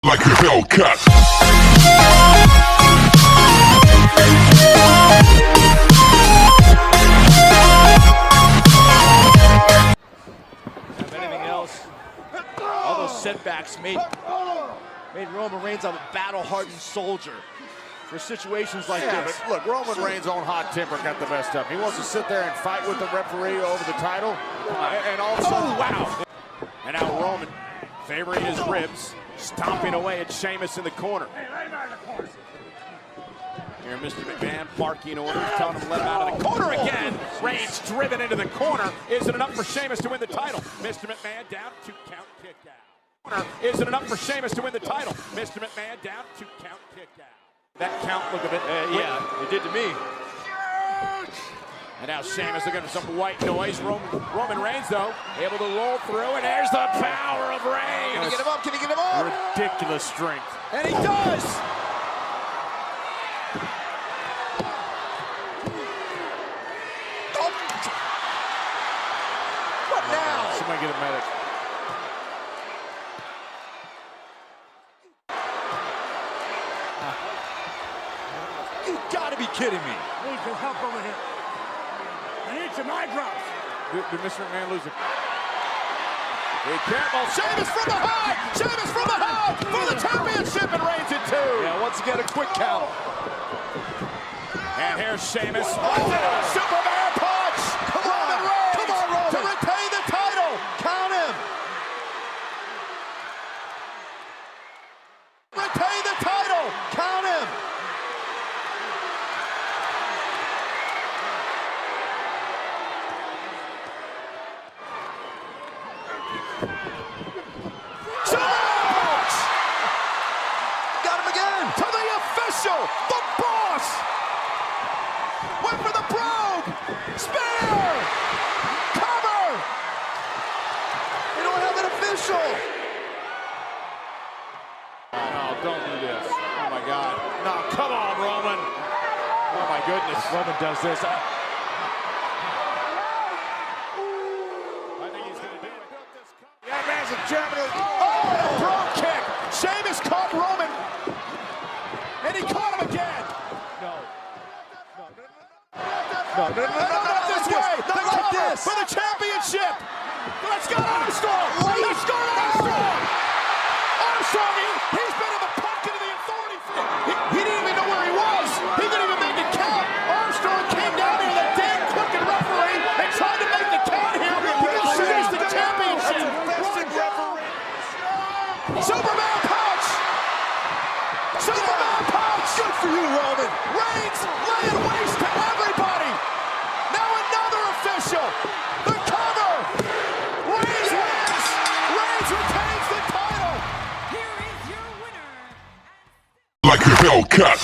Like a Hellcat. If anything else, all those setbacks made Roman Reigns a battle-hardened soldier for situations like this. But look, Roman Reigns' own hot temper got the best of him. He wants to sit there and fight with the referee over the title, and also, wow! And now Roman favoring his ribs, stomping away at Sheamus in the corner. Here, Mr. McMahon barking orders, telling him to let him out of the corner again. Reigns driven into the corner. Is it enough for Sheamus to win the title? Mr. McMahon down, 2 count, kick out. Is it enough for Sheamus to win the title? Mr. McMahon down, 2 count, kick out. That count, look at it. Yeah, it did to me. And now Sheamus looking for some white noise. Roman Reigns, though, able to roll through, and there's the power of Reigns. Can he get him up? Can he get him up? Ridiculous strength. And he does! What now? Somebody get a medic. You gotta be kidding me. I need some help over here. I need some eye drops. Did Mr. McMahon lose it? Be careful. Sheamus from behind! Sheamus from behind! For the championship, and Reigns in 2. Yeah, once again, a quick count. And here's Sheamus. Superman punch! Roman Reigns! Come on, Roman! To retain the title! Count him! Retain the title! Count him! Got him again! To the official! The boss! Went for the brogue! Spear! Cover! We don't have an official! No, don't do this. Oh, my God. No, come on, Roman. Oh, my goodness. Roman does this. I think he's going to do it. Yeah, man's a German. Oh, and a brogue kick! Sheamus caught Roman! And he caught him again! No, not this way! Not like this! For the championship! Let's go, Armstrong! Let's go, Armstrong! Armstrong, he's been in the pocket of the authority figure. He didn't even know where he was. He didn't even make the count. Armstrong came down here, the damn crooked referee, and tried to make the count here. He can seize the championship. Superman punch! Superman punch! Good for you, Roman. Reigns laying waste to everybody. Now another official. The cover. Reigns wins. Reigns retains the title. Here is your winner. Like a Hellcat.